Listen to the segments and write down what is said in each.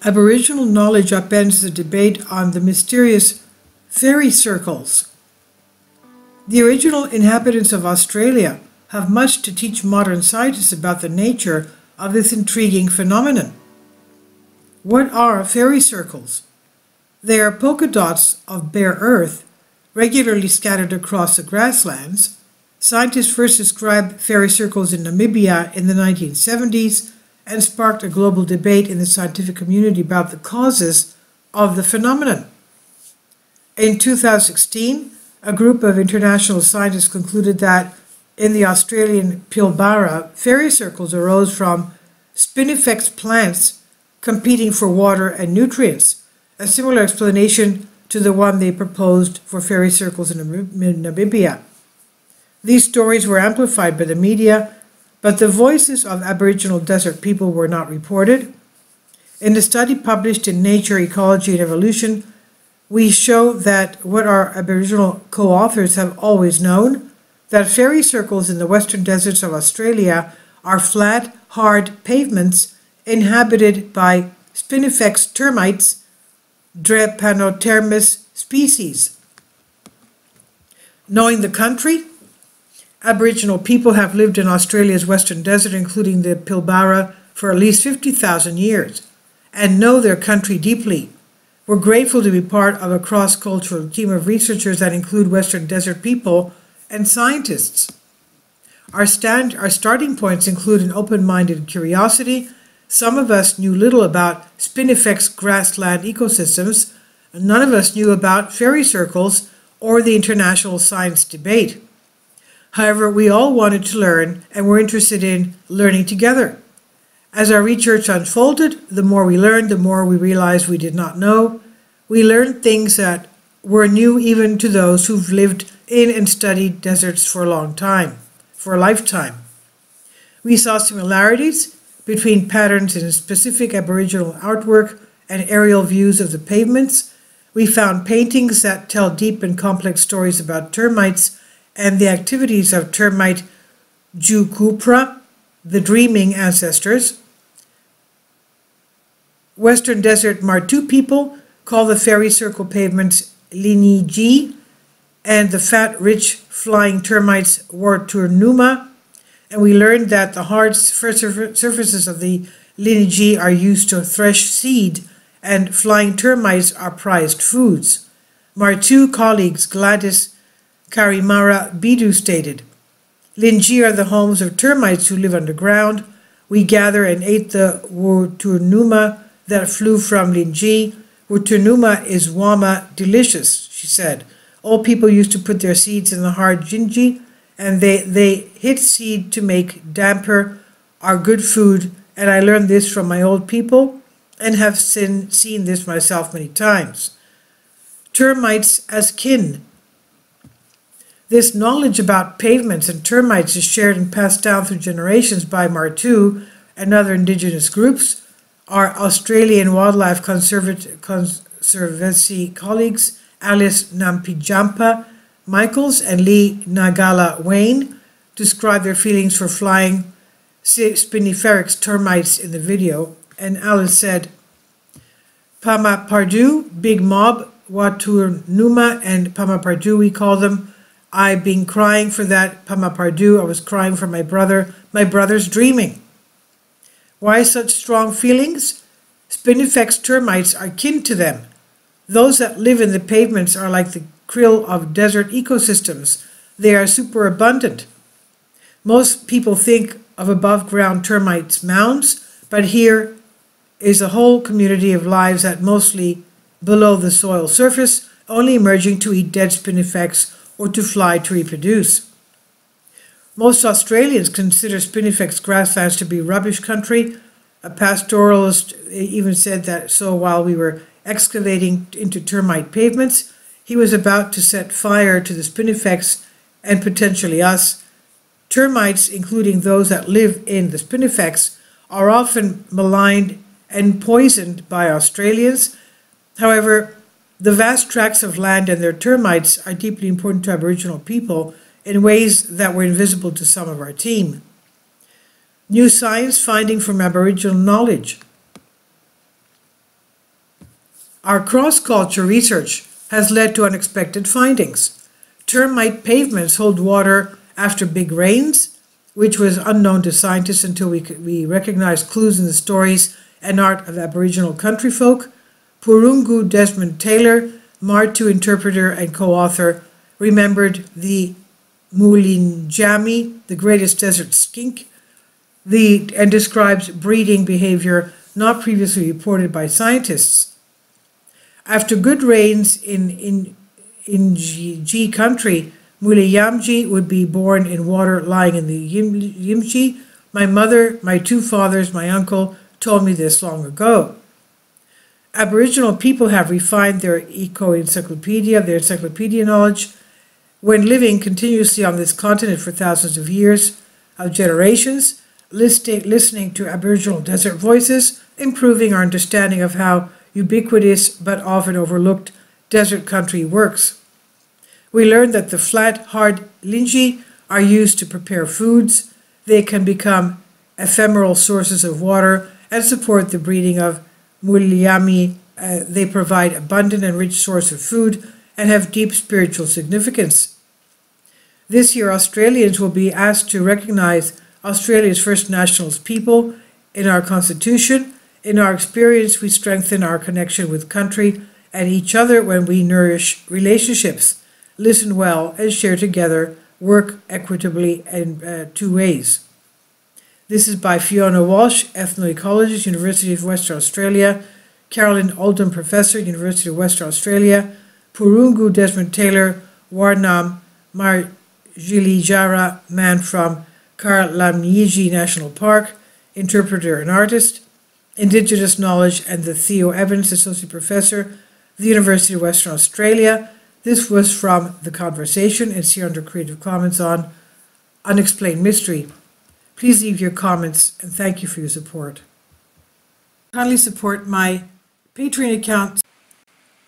Aboriginal knowledge upends the debate on the mysterious fairy circles. The original inhabitants of Australia have much to teach modern scientists about the nature of this intriguing phenomenon. What are fairy circles? They are polka dots of bare earth, regularly scattered across the grasslands. Scientists first described fairy circles in Namibia in the 1970s and sparked a global debate in the scientific community about the causes of the phenomenon. In 2016, a group of international scientists concluded that in the Australian Pilbara, fairy circles arose from spinifex plants competing for water and nutrients, a similar explanation to the one they proposed for fairy circles in Namibia. These stories were amplified by the media, but the voices of Aboriginal desert people were not reported. In a study published in Nature, Ecology and Evolution, we show that what our Aboriginal co-authors have always known, that fairy circles in the western deserts of Australia are flat, hard pavements inhabited by spinifex termites, Drepanotermis species. Knowing the country, Aboriginal people have lived in Australia's western desert, including the Pilbara, for at least 50,000 years, and know their country deeply. We're grateful to be part of a cross-cultural team of researchers that include western desert people and scientists. Our starting points include an open-minded curiosity. Some of us knew little about spinifex grassland ecosystems. None of us knew about fairy circles or the international science debate. However, we all wanted to learn and were interested in learning together. As our research unfolded, the more we learned, the more we realized we did not know. We learned things that were new even to those who've lived in and studied deserts for a long time, for a lifetime. We saw similarities between patterns in specific Aboriginal artwork and aerial views of the pavements. We found paintings that tell deep and complex stories about termites and the activities of termite Jukupra, the dreaming ancestors. Western Desert Martu people call the fairy circle pavements Liniji and the fat, rich, flying termites Warturnuma. And we learned that the hard surfaces of the Liniji are used to thresh seed, and flying termites are prized foods. Martu colleagues Gladys Karimara Bidu stated, Linji are the homes of termites who live underground. We gather and ate the Warturnuma that flew from Linji. Warturnuma is wama delicious, she said. Old people used to put their seeds in the hard ginji, and they hit seed to make damper, are good food, and I learned this from my old people and have seen this myself many times. Termites as kin. This knowledge about pavements and termites is shared and passed down through generations by Martu and other indigenous groups. Our Australian Wildlife Conservancy colleagues Alice Nampijampa Michaels and Lee Nagala Wayne describe their feelings for flying spinifex termites in the video, and Alice said, Pama Pardu, Big Mob, Waturnuma and Pama Pardu we call them. I've been crying for that Pama Pardu. I was crying for my brother. My brother's dreaming. Why such strong feelings? Spinifex termites are kin to them. Those that live in the pavements are like the krill of desert ecosystems. They are superabundant. Most people think of above-ground termites mounds, but here is a whole community of lives that mostly below the soil surface, only emerging to eat dead spinifex or to fly to reproduce. Most Australians consider spinifex grasslands to be rubbish country. A pastoralist even said that so while we were excavating into termite pavements, he was about to set fire to the spinifex and potentially us. Termites, including those that live in the spinifex, are often maligned and poisoned by Australians. However, the vast tracts of land and their termites are deeply important to Aboriginal people in ways that were invisible to some of our team. New science finding from Aboriginal knowledge. Our cross-culture research has led to unexpected findings. Termite pavements hold water after big rains, which was unknown to scientists until we recognized clues in the stories and art of Aboriginal country folk. Desmond-Taylor, Martu interpreter and co-author, remembered the Mulinjami, the greatest desert skink, and describes breeding behavior not previously reported by scientists. After good rains in G country, Muliyamji would be born in water lying in the Yimji. My mother, my two fathers, my uncle told me this long ago. Aboriginal people have refined their encyclopedia knowledge when living continuously on this continent for thousands of years, of generations, listening to Aboriginal desert voices, improving our understanding of how ubiquitous but often overlooked desert country works. We learned that the flat, hard linji are used to prepare foods. They can become ephemeral sources of water and support the breeding of Muliyami. They provide abundant and rich source of food and have deep spiritual significance. This year, Australians will be asked to recognize Australia's First Nationals people in our Constitution. In our experience, we strengthen our connection with country and each other when we nourish relationships, listen well, and share together, work equitably in two ways. This is by Fiona Walsh, ethnoecologist, University of Western Australia, Carolyn Oldham, professor, University of Western Australia, Purungu Desmond-Taylor, Warnam Marjilijara, man from Karlamyiji National Park, interpreter and artist, Indigenous Knowledge, and the Theo Evans, associate professor, the University of Western Australia. This was from The Conversation. It's here under Creative Commons on Unexplained Mystery. Please leave your comments and thank you for your support. Kindly support my Patreon account.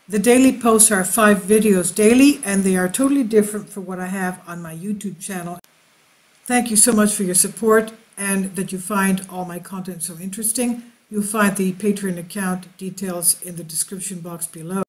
The daily posts are 5 videos daily and they are totally different from what I have on my YouTube channel. Thank you so much for your support and that you find all my content so interesting. You'll find the Patreon account details in the description box below.